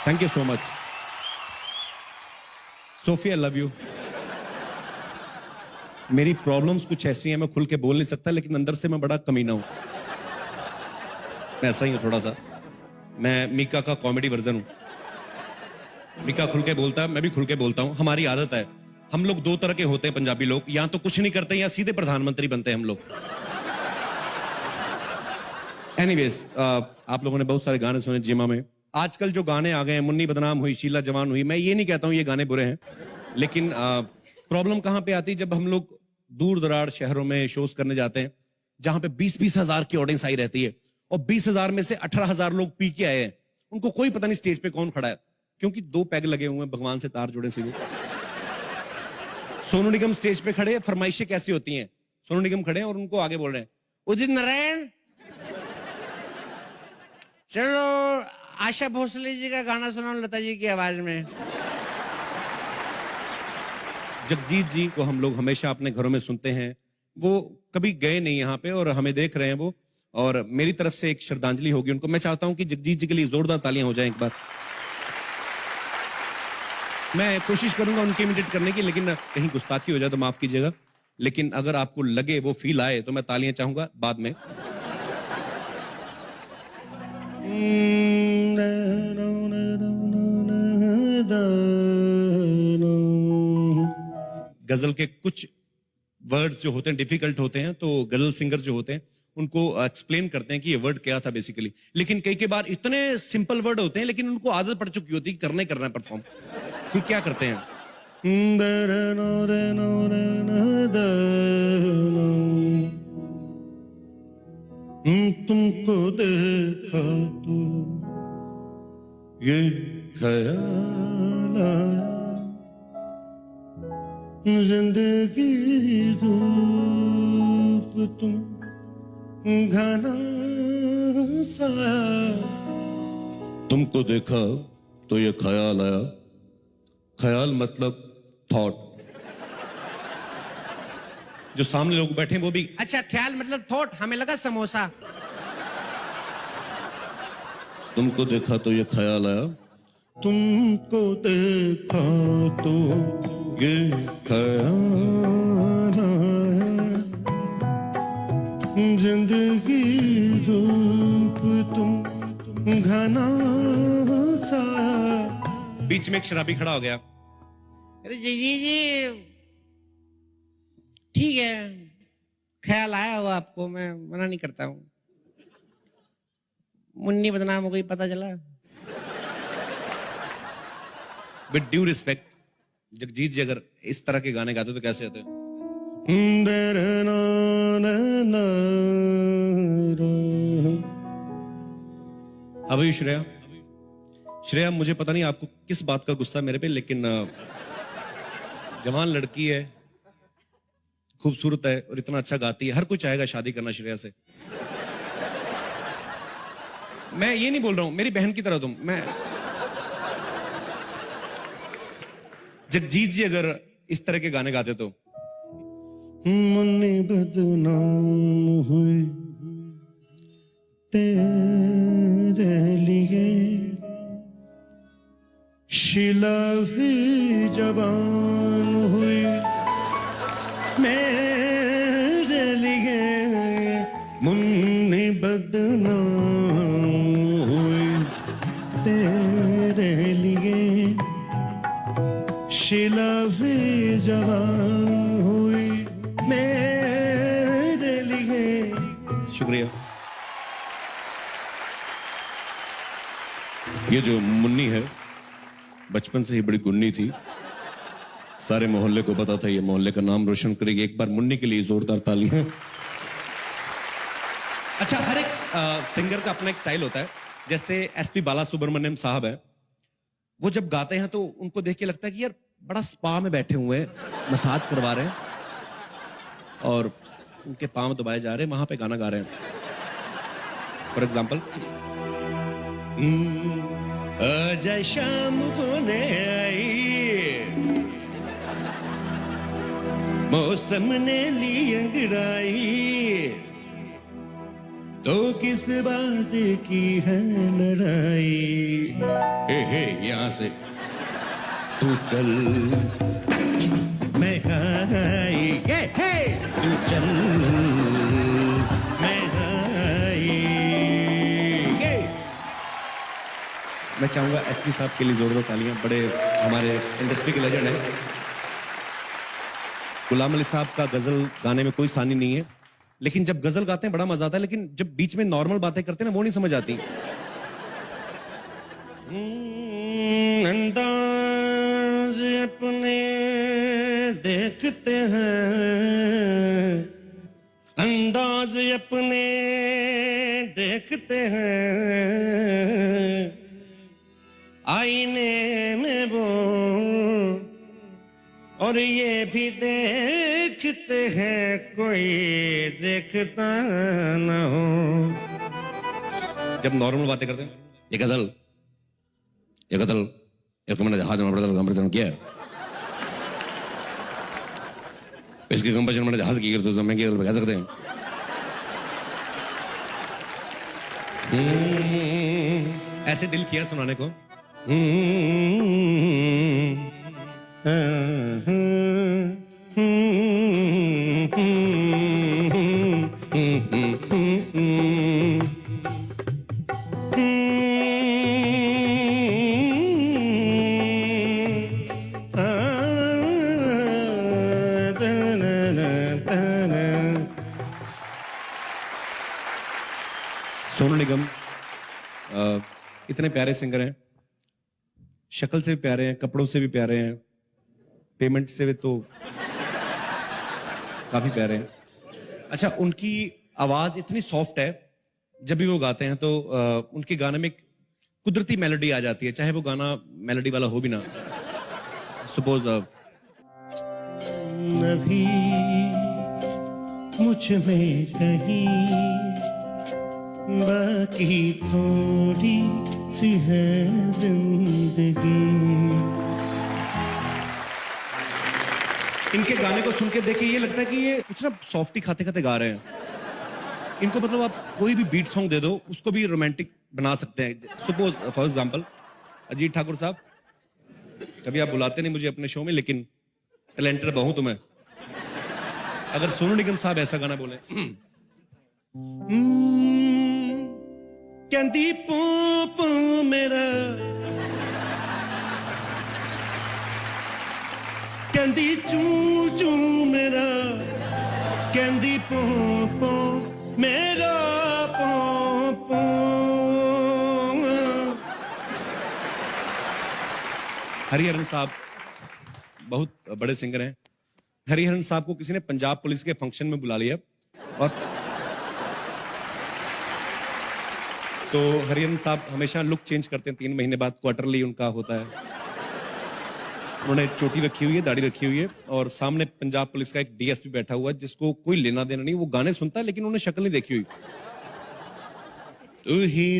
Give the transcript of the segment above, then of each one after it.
Thank you so much Sophia, love you. मेरी problems कुछ ऐसी हैं, मैं खुल के बोल नहीं सकता, लेकिन अंदर से मैं बड़ा कमीना हूं। मैं ऐसा ही हूं थोड़ा सा। मैं मीका का कॉमेडी वर्जन हूं। मीका खुल के बोलता है, मैं भी खुल के बोलता हूं। हमारी आदत है। हम लोग दो तरह के होते हैं पंजाबी लोग, या तो कुछ नहीं करते या सीधे प्रधानमंत्री बनते हैं हम लोग। एनीवेज, आप लोगों ने बहुत सारे गाने सुने जिमा में। आजकल जो गाने आ गए हैं, मुन्नी बदनाम हुई, शीला जवान हुई, मैं ये नहीं कहता हूं ये गाने बुरे हैं, लेकिन प्रॉब्लम कहां पे आती है जब हम लोग दूर दरार शहरों में शोज करने जाते हैं, जहां पे 20-20 हजार की ऑडियंस आई रहती है, और 20,000 में से 18,000 लोग पी के आए हैं। उनको कोई पता नहीं स्टेज पे कौन खड़ा है, क्योंकि 2 पैग लगे हुए हैं, भगवान से तार जुड़े सीधे। सोनू निगम स्टेज पे खड़े, फरमाइशें कैसी होती हैं? सोनू निगम खड़े हैं और उनको आगे बोल रहे हैं, उदित नारायण, चलो आशा भोसले जी का गाना सुनाओ लता जी की आवाज में। जगजीत जी को हम लोग हमेशा अपने घरों में सुनते हैं। वो कभी गए नहीं यहाँ पे और हमें देख रहे हैं वो, और मेरी तरफ से एक श्रद्धांजलि होगी उनको। मैं चाहता हूं कि जगजीत जी के लिए जोरदार तालियां हो जाएं एक बार। मैं कोशिश करूंगा उनके इमिटेट करने की, लेकिन कहीं गुस्ताखी हो जाए तो माफ कीजिएगा। लेकिन अगर आपको लगे, वो फील आए, तो मैं तालियां चाहूंगा बाद में। गजल के कुछ वर्ड्स जो होते हैं डिफिकल्ट होते हैं, तो गजल सिंगर जो होते हैं उनको एक्सप्लेन करते हैं कि ये वर्ड क्या था बेसिकली। लेकिन कई के बार इतने सिंपल वर्ड होते हैं, लेकिन उनको आदत पड़ चुकी होती है करना है परफॉर्म। फिर क्या करते हैं, तुमको देखा तो ये ख्याल आया, जिंदगी धूप तुम घना साया, तुमको देखा तो ये ख्याल आया। ख्याल मतलब थॉट। जो सामने लोग बैठे हैं वो भी, अच्छा ख्याल मतलब थॉट, हमें लगा समोसा। तुमको देखा तो ये ख्याल आया, तुमको देखा तो ये ख्याल आया, जिंदगी धूप तुम घना साया। बीच में एक शराबी खड़ा हो गया, अरे जी ठीक है, ख्याल आया हो आपको, मैं मना नहीं करता हूं। मुन्नी बदनाम हो गई, पता चला। विद ड्यू रिस्पेक्ट, जगजीत जी अगर इस तरह के गाने गाते तो कैसे होते? अभी श्रेया, श्रेया मुझे पता नहीं आपको किस बात का गुस्सा मेरे पे, लेकिन जवान लड़की है, खूबसूरत है और इतना अच्छा गाती है, हर कोई चाहेगा शादी करना श्रेया से। मैं ये नहीं बोल रहा हूं, मेरी बहन की तरह तुम। मैं जगजीत जी अगर इस तरह के गाने गाते तो, मुन्नी बदनाम हुई तेरे लिए, शीला भी जवान हुई मेरे लिए, मुन्नी बदनाम हुई तेरे लिए, शीला भी जवान हुई मेरे लिए। शुक्रिया। ये जो मुन्नी है बचपन से ही बड़ी गुन्नी थी, सारे मोहल्ले को पता था ये मोहल्ले का नाम रोशन करेगी। एक बार मुन्नी के लिए जोरदार तालियां। अच्छा, हर एक सिंगर का अपना एक स्टाइल होता है। जैसे एसपी बालासुब्रमण्यम साहब हैं, वो जब गाते हैं तो उनको देख के लगता है कि यार बड़ा स्पा में बैठे हुए हैं, मसाज करवा रहे हैं और उनके पांव दबाए जा रहे हैं, वहां पे गाना गा रहे हैं। फॉर एग्जाम्पल, आजा शाम होने आई, मौसम ने ली अंगड़ाई, तो किस बात की है लड़ाई, हे यहां से तू चल मैं हाई हे तू चल मैं हाई ये। मैं चाहूंगा एसपी साहब के लिए जोरदार तालियां, बड़े हमारे इंडस्ट्री के लेजेंड हैं। गुलाम अली साहब का गजल गाने में कोई सानी नहीं है, लेकिन जब गजल गाते हैं बड़ा मजा आता है, लेकिन जब बीच में नॉर्मल बातें करते हैं ना वो नहीं समझ आती। अंदाज अपने देखते हैं, अंदाज अपने देखते हैं, आईने में वो और ये भी देखते हैं कोई देखता ना हो। जब नॉर्मल बातें करते हैं, ये गजल मैंने जहाज में कंपटीशन किया है, इसकी कंपटीशन मैंने जहाज की करते तो मैं गजल कह सकते हैं। ऐसे दिल किया सुनाने को। सोनू निगम इतने प्यारे सिंगर हैं, शक्ल से भी प्यारे हैं, कपड़ों से भी प्यारे हैं, पेमेंट से भी तो काफी प्यारे हैं। अच्छा, उनकी आवाज इतनी सॉफ्ट है, जब भी वो गाते हैं तो उनके गाने में एक कुदरती मेलोडी आ जाती है, चाहे वो गाना मेलोडी वाला हो भी ना। सपोज नभी मुझ में कहीं बाकी थोड़ी सी है जिंदगी। इनके गाने को सुन के देख के ये लगता है कि ये कुछ ना सॉफ्टी खाते खाते गा रहे हैं। इनको मतलब आप कोई भी बीट सॉन्ग दे दो उसको भी रोमांटिक बना सकते हैं। Suppose for example Ajit Thakur साहब, कभी आप बुलाते नहीं मुझे अपने शो में, लेकिन टैलेंटेड बहु तुम्हें। अगर सोनू निगम साहब ऐसा गाना बोले, कहती पू पू मेरा, कहती चू चू मेरा, कहती पू पू मेरा पू पू। हरिहरन साहब बहुत बड़े सिंगर हैं। हरिहरन साहब को किसी ने पंजाब पुलिस के फंक्शन में बुला लिया, और तो हरिहरन साहब हमेशा लुक चेंज करते हैं, 3 महीने बाद क्वार्टरली उनका होता है। उन्होंने चोटी रखी हुई है, दाढ़ी रखी हुई है, और सामने पंजाब पुलिस का एक डीएसपी बैठा हुआ है जिसको कोई लेना देना नहीं, वो गाने सुनता है लेकिन उन्होंने शक्ल नहीं देखी हुई। तू ही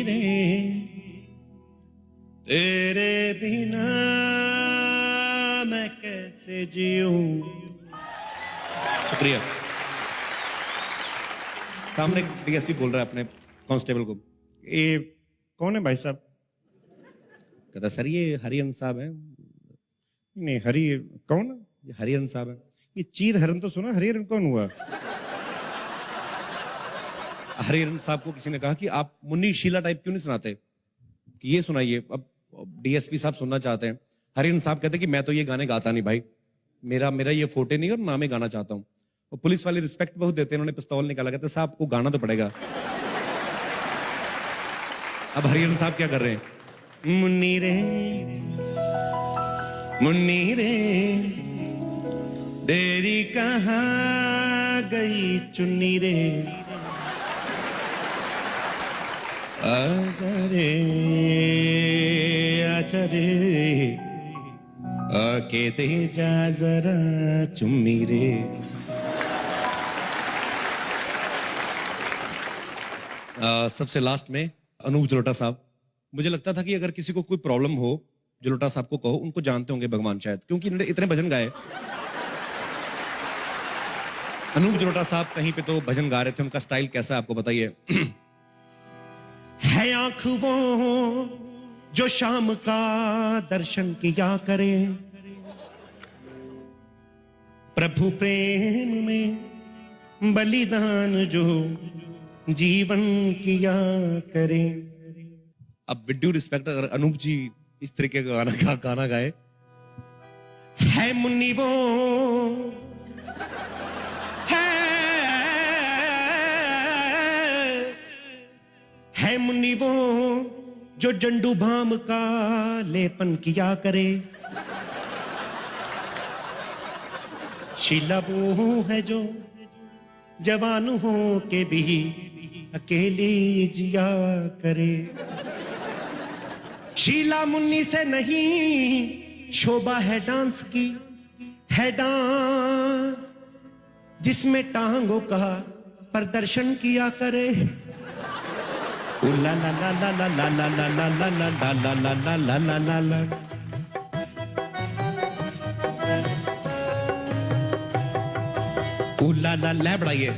रे तेरे बिना मैं कैसे जीऊं। शुक्रिया। सामने डीएसपी बोल रहा है अपने कांस्टेबल को, ये कौन है भाई साहब? कहता सर ये हरिहरन साहब हैं। नहीं हरि कौन? ये हरिहरन साहब हैं। ये चीर हरन तो सुना, हरिहरन कौन हुआ? हरिहरन साहब को किसी ने कहा कि आप मुन्नी शीला टाइप क्यों नहीं सुनाते, कि ये सुनाइए। अब डीएसपी साहब सुनना चाहते हैं। हरिहरन साहब कहते कि मैं तो ये गाने गाता नहीं भाई, मेरा ये फोटे नहीं और ना मैं गाना चाहता हूं। और पुलिस वाले रिस्पेक्ट बहुत देते हैं, उन्होंने पिस्तौल निकाला, कहते साहब को गाना तो पड़ेगा। अब हरिहरन साहब क्या कर रहे हैं? मुन्नी रे तेरी कहाँ गई चुन्नी रे, आजा रे आके दे जा जरा चुम्मी रे। सबसे लास्ट में अनूप जलोटा साहब। मुझे लगता था कि अगर किसी को कोई प्रॉब्लम हो, जलोटा साहब को कहो, उनको जानते होंगे भगवान शायद, क्योंकि इन्होंने इतने भजन गाए। अनूप जलोटा साहब कहीं पे तो भजन गा रहे थे, उनका स्टाइल कैसा है आपको बताइए? है आंख वो जो शाम का दर्शन किया करे, प्रभु प्रेम में बलिदान जो जीवन किया करे। अब विद ड्यू रिस्पेक्ट, अगर अनूप जी इस तरीके का गाना गाए, है मुन्नी वो है मुन्नी वो जो जंडू भाम का लेपन किया करे, शीला वो है जो जवान हो के भी अकेली जिया करे। शीला मुन्नी से नहीं, शोभा है डांस की, है डांस जिसमें टांगों का प्रदर्शन किया करे। ला ला ला ला ला ला ला ला ला ला ला ला ला ला ला ला ला। ला ला ला बढ़ाइए।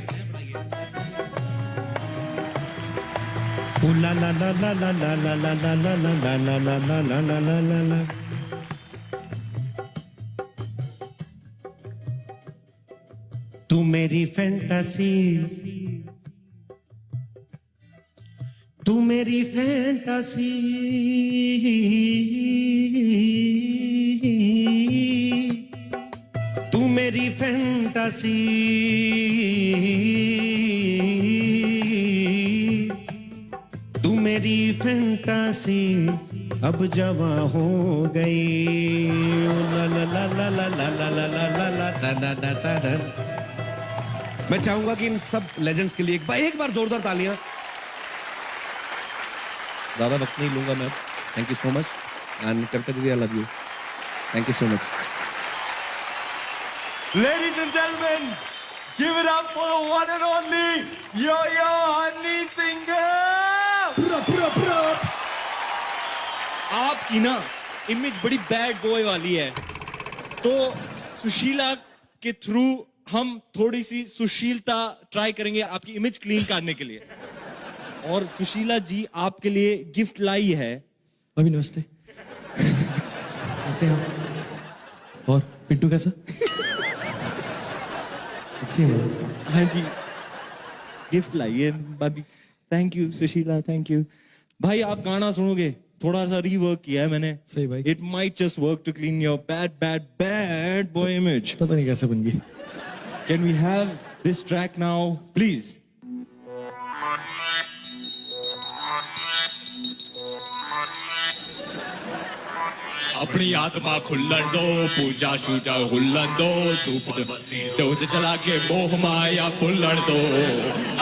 ला ला ला ला ला ला ला ला ला ला ला ला ला ला ला ला ला ला ला। तू मेरी फैंटासी, तू मेरी फैंटासी, तू मेरी फैंटासी, तू मेरी फैंटासी अब जवां हो गई। ला ला ला ला ला ला ला ला ला ला ला ला ला ला। मैं चाहूंगा कि इन सब लेजेंड्स के लिए एक बार जोरदार तालियां। ज्यादा वक्त नहीं लूंगा मैं। Thank you so much and Kavita दीदी, I love you. Thank you so much. Ladies and gentlemen, give it up for the one and only Yo-Yo Honey Singer! आपकी ना इमेज बड़ी बैड बॉय वाली है, तो सुशीला के थ्रू हम थोड़ी सी सुशीलता ट्राई करेंगे आपकी इमेज क्लीन करने के लिए। और सुशीला जी आपके लिए गिफ्ट लाई है। अभी नमस्ते। कैसे हैं? और पिंटू कैसा? अच्छी है। हाँ जी, गिफ्ट लाई है भाभी। Thank you Sushila, thank you. भाई आप गाना सुनोगे, थोड़ा सा रीवर्क किया है मैंने। सही भाई। It might just work to clean your bad bad bad boy image. पता नहीं कैसे बन गई। Can we have this track now please? अपनी आत्मा खुल्लन दो, पूजा शूजा हुल्लन दो, डोज चला के मोह माया फुल्लन दो।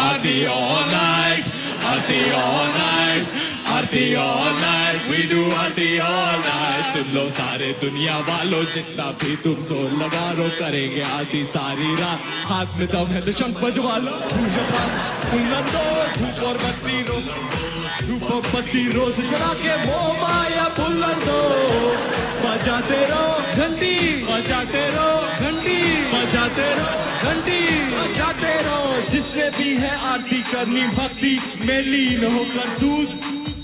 Aarti all night, aarti all night, aarti all night, we do aarti all night. सुन लो सारे दुनिया वालों, जितना भी तुम सो लगा रो, करेंगे आरती सारी रात। हाथ में दम है तो शंख बजवा लो, हुल्लन दो, धूप और बत्ती रो, धूप और बत्ती रोज जला के मोह माया फुल्लन दो। बजाते रहो घंटी, बजाते रहो घंटी, बजाते रहो घंटी, बजाते रहो। जिसने भी है आरती करनी भक्ति में लीन होकर, दूध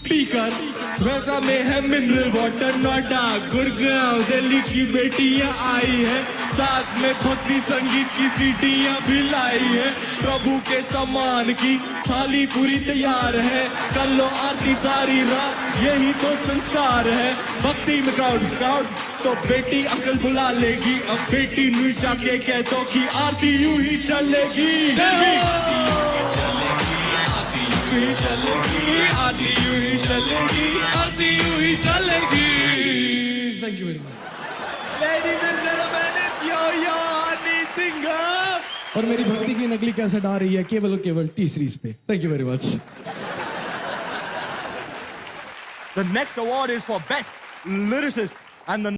पीकर। स्वेटा में है मिनरल वाटर, नोएडा गुड़गांव दिल्ली की बेटियां आई है, साथ में भक्ति संगीत की सीटियां भी लाई है। प्रभु के सम्मान की थाली पूरी तैयार है, कर लो आरती सारी रात, यही तो संस्कार है। भक्ति में क्राउड तो बेटी अकल बुला लेगी, अब बेटी न्यू जाके कह दो कि आरती यूं ही चलेगी, चलेगी, आरती यूं ही चलेगी, आरती यूं ही चलेगी। Thank you very much. Ladies and gentlemen, it's Yo-Yo Honey Singer. और मेरी भक्ति की नकली कैसेट आ रही है केवल और केवल T-Series पे। Thank you very much. The next award is for best lyricist and the